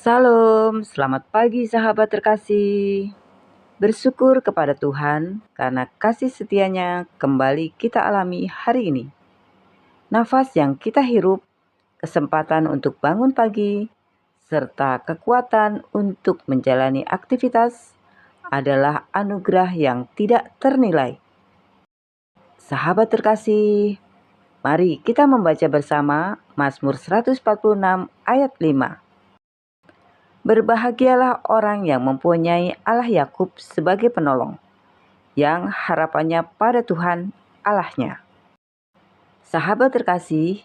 Salam, selamat pagi sahabat terkasih. Bersyukur kepada Tuhan karena kasih setianya kembali kita alami hari ini. Nafas yang kita hirup, kesempatan untuk bangun pagi, serta kekuatan untuk menjalani aktivitas adalah anugerah yang tidak ternilai. Sahabat terkasih, mari kita membaca bersama Mazmur 146 ayat 5. Berbahagialah orang yang mempunyai Allah Yakub sebagai penolong, yang harapannya pada Tuhan Allahnya. Sahabat terkasih,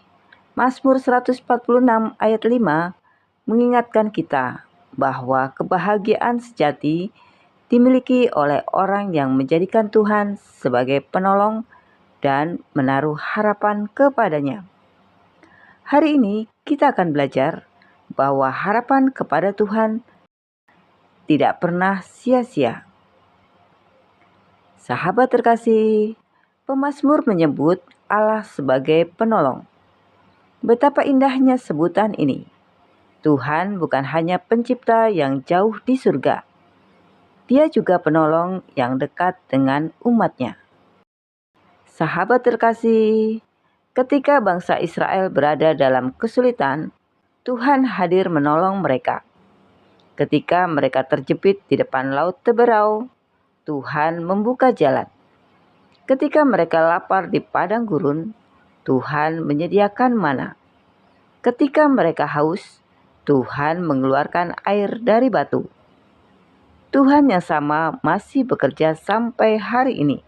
Mazmur 146 ayat 5 mengingatkan kita bahwa kebahagiaan sejati dimiliki oleh orang yang menjadikan Tuhan sebagai penolong dan menaruh harapan kepadanya. Hari ini kita akan belajar bahwa harapan kepada Tuhan tidak pernah sia-sia. Sahabat terkasih, pemazmur menyebut Allah sebagai penolong. Betapa indahnya sebutan ini. Tuhan bukan hanya pencipta yang jauh di surga. Dia juga penolong yang dekat dengan umatnya. Sahabat terkasih, ketika bangsa Israel berada dalam kesulitan, Tuhan hadir menolong mereka. Ketika mereka terjepit di depan laut teberau, Tuhan membuka jalan. Ketika mereka lapar di padang gurun, Tuhan menyediakan mana. Ketika mereka haus, Tuhan mengeluarkan air dari batu. Tuhan yang sama masih bekerja sampai hari ini.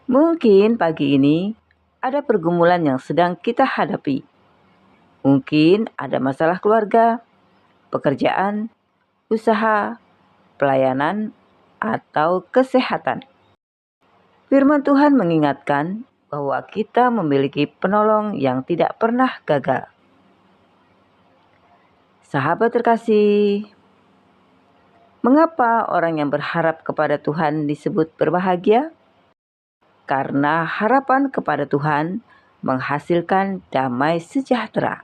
Mungkin pagi ini ada pergumulan yang sedang kita hadapi. Mungkin ada masalah keluarga, pekerjaan, usaha, pelayanan, atau kesehatan. Firman Tuhan mengingatkan bahwa kita memiliki penolong yang tidak pernah gagal. Sahabat terkasih, mengapa orang yang berharap kepada Tuhan disebut berbahagia? Karena harapan kepada Tuhan menghasilkan damai sejahtera.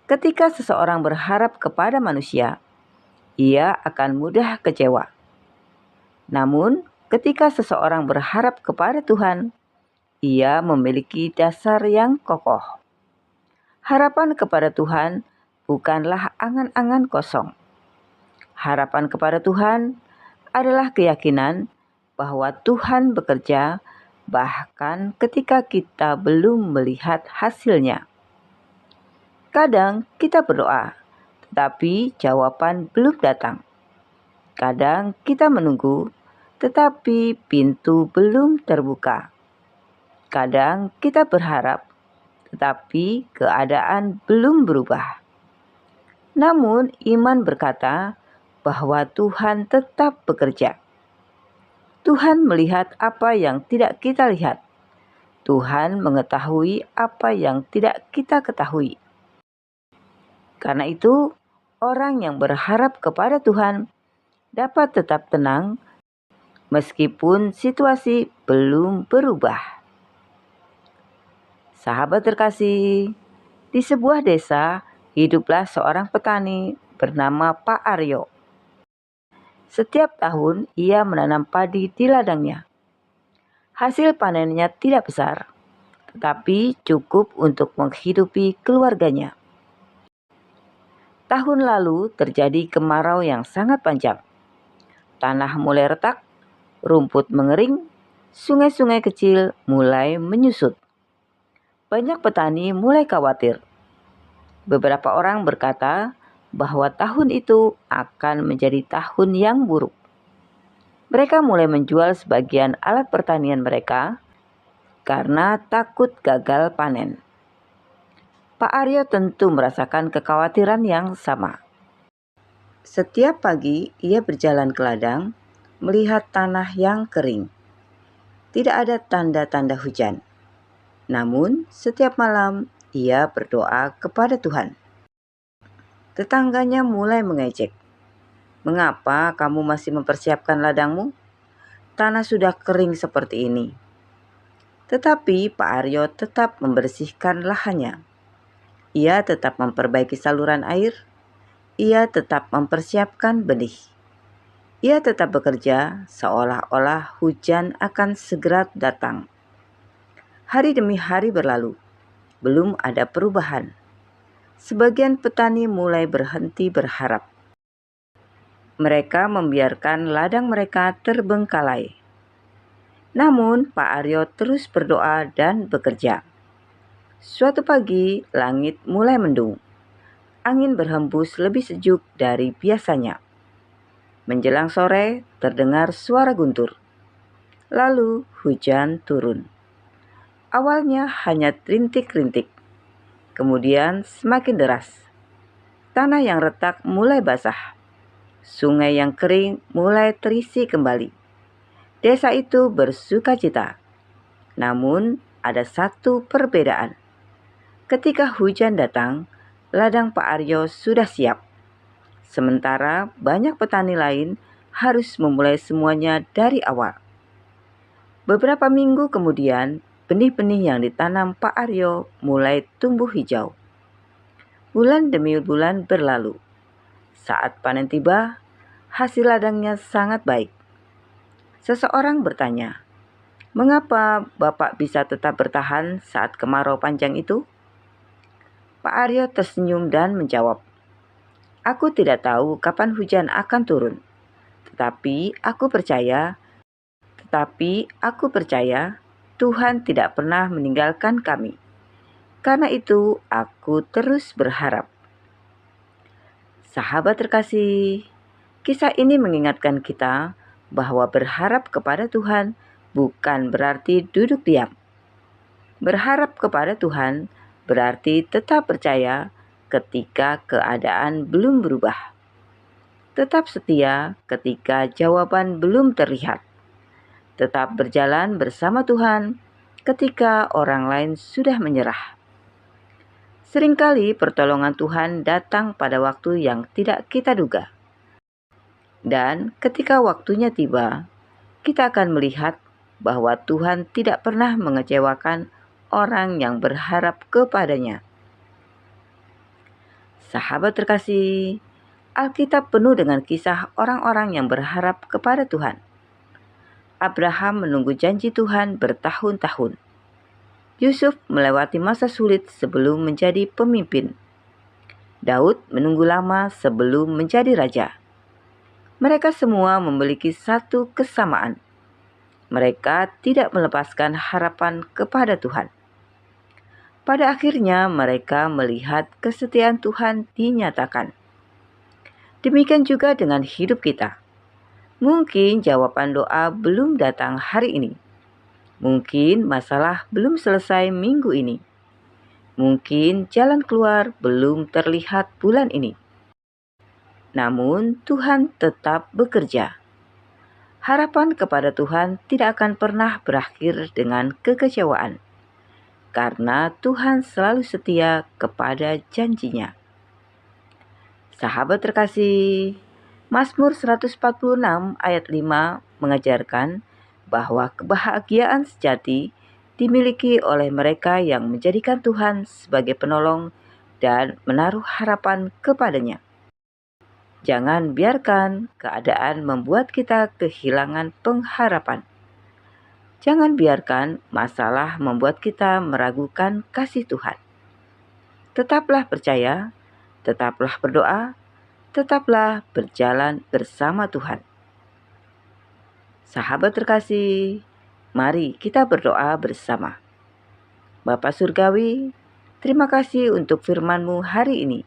Ketika seseorang berharap kepada manusia, ia akan mudah kecewa. Namun, ketika seseorang berharap kepada Tuhan, ia memiliki dasar yang kokoh. Harapan kepada Tuhan bukanlah angan-angan kosong. Harapan kepada Tuhan adalah keyakinan bahwa Tuhan bekerja bahkan ketika kita belum melihat hasilnya. Kadang kita berdoa, tetapi jawaban belum datang. Kadang kita menunggu, tetapi pintu belum terbuka. Kadang kita berharap, tetapi keadaan belum berubah. Namun iman berkata bahwa Tuhan tetap bekerja. Tuhan melihat apa yang tidak kita lihat. Tuhan mengetahui apa yang tidak kita ketahui. Karena itu, orang yang berharap kepada Tuhan dapat tetap tenang meskipun situasi belum berubah. Sahabat terkasih, di sebuah desa hiduplah seorang petani bernama Pak Aryo. Setiap tahun ia menanam padi di ladangnya. Hasil panennya tidak besar, tetapi cukup untuk menghidupi keluarganya. Tahun lalu terjadi kemarau yang sangat panjang. Tanah mulai retak, rumput mengering, sungai-sungai kecil mulai menyusut. Banyak petani mulai khawatir. Beberapa orang berkata bahwa tahun itu akan menjadi tahun yang buruk. Mereka mulai menjual sebagian alat pertanian mereka karena takut gagal panen. Pak Aryo tentu merasakan kekhawatiran yang sama. Setiap pagi ia berjalan ke ladang, melihat tanah yang kering. Tidak ada tanda-tanda hujan. Namun, setiap malam ia berdoa kepada Tuhan. Tetangganya mulai mengejek. "Mengapa kamu masih mempersiapkan ladangmu? Tanah sudah kering seperti ini." Tetapi Pak Aryo tetap membersihkan lahannya. Ia tetap memperbaiki saluran air. ia tetap mempersiapkan benih. Ia tetap bekerja seolah-olah hujan akan segera datang. Hari demi hari berlalu, belum ada perubahan. Sebagian petani mulai berhenti berharap. Mereka membiarkan ladang mereka terbengkalai. Namun Pak Aryo terus berdoa dan bekerja. Suatu pagi, langit mulai mendung. Angin berhembus lebih sejuk dari biasanya. Menjelang sore, terdengar suara guntur. Lalu hujan turun. Awalnya hanya rintik-rintik, kemudian semakin deras. Tanah yang retak mulai basah. Sungai yang kering mulai terisi kembali. Desa itu bersukacita. Namun ada satu perbedaan. Ketika hujan datang, ladang Pak Aryo sudah siap. Sementara banyak petani lain harus memulai semuanya dari awal. Beberapa minggu kemudian, benih-benih yang ditanam Pak Aryo mulai tumbuh hijau. Bulan demi bulan berlalu. Saat panen tiba, hasil ladangnya sangat baik. Seseorang bertanya, "Mengapa Bapak bisa tetap bertahan saat kemarau panjang itu?" Pak Aryo tersenyum dan menjawab, "Aku tidak tahu kapan hujan akan turun, tetapi aku percaya Tuhan tidak pernah meninggalkan kami. Karena itu, aku terus berharap." Sahabat terkasih, kisah ini mengingatkan kita bahwa berharap kepada Tuhan bukan berarti duduk diam. Berharap kepada Tuhan berarti tetap percaya ketika keadaan belum berubah. Tetap setia ketika jawaban belum terlihat. Tetap berjalan bersama Tuhan ketika orang lain sudah menyerah. Seringkali pertolongan Tuhan datang pada waktu yang tidak kita duga. Dan ketika waktunya tiba, kita akan melihat bahwa Tuhan tidak pernah mengecewakan orang yang berharap kepadanya. Sahabat terkasih, Alkitab penuh dengan kisah orang-orang yang berharap kepada Tuhan. Abraham menunggu janji Tuhan bertahun-tahun. Yusuf melewati masa sulit sebelum menjadi pemimpin. Daud menunggu lama sebelum menjadi raja. Mereka semua memiliki satu kesamaan. Mereka tidak melepaskan harapan kepada Tuhan. Pada akhirnya mereka melihat kesetiaan Tuhan dinyatakan. Demikian juga dengan hidup kita. Mungkin jawaban doa belum datang hari ini. Mungkin masalah belum selesai minggu ini. Mungkin jalan keluar belum terlihat bulan ini. Namun Tuhan tetap bekerja. Harapan kepada Tuhan tidak akan pernah berakhir dengan kekecewaan. Karena Tuhan selalu setia kepada janjinya. Sahabat terkasih, Mazmur 146 ayat 5 mengajarkan bahwa kebahagiaan sejati dimiliki oleh mereka yang menjadikan Tuhan sebagai penolong dan menaruh harapan kepadanya. Jangan biarkan keadaan membuat kita kehilangan pengharapan. Jangan biarkan masalah membuat kita meragukan kasih Tuhan. Tetaplah percaya, tetaplah berdoa, tetaplah berjalan bersama Tuhan. Sahabat terkasih, mari kita berdoa bersama. Bapa Surgawi, terima kasih untuk firman-Mu hari ini.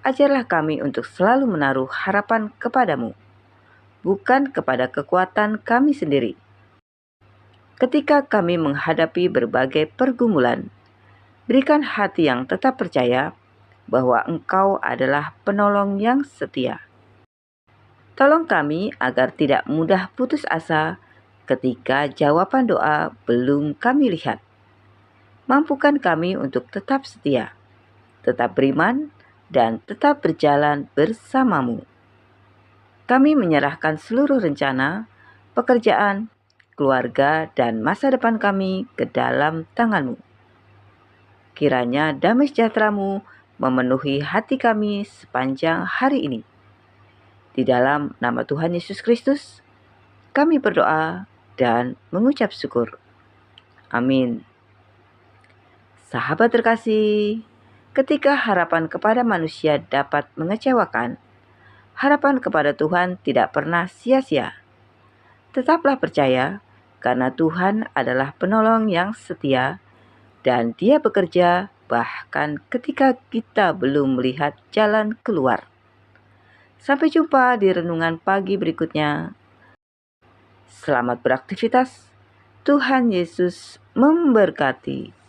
Ajarlah kami untuk selalu menaruh harapan kepadamu, bukan kepada kekuatan kami sendiri. Ketika kami menghadapi berbagai pergumulan, berikan hati yang tetap percaya bahwa Engkau adalah penolong yang setia. Tolong kami agar tidak mudah putus asa ketika jawaban doa belum kami lihat. Mampukan kami untuk tetap setia, tetap beriman, dan tetap berjalan bersama-Mu. Kami menyerahkan seluruh rencana, pekerjaan, keluarga, dan masa depan kami ke dalam tangan-Mu. Kiranya damai sejahtera-Mu memenuhi hati kami sepanjang hari ini. Di dalam nama Tuhan Yesus Kristus, kami berdoa dan mengucap syukur. Amin. Sahabat terkasih, ketika harapan kepada manusia dapat mengecewakan, harapan kepada Tuhan tidak pernah sia-sia. Tetaplah percaya, karena Tuhan adalah penolong yang setia dan Dia bekerja bahkan ketika kita belum melihat jalan keluar. Sampai jumpa di renungan pagi berikutnya. Selamat beraktivitas. Tuhan Yesus memberkati.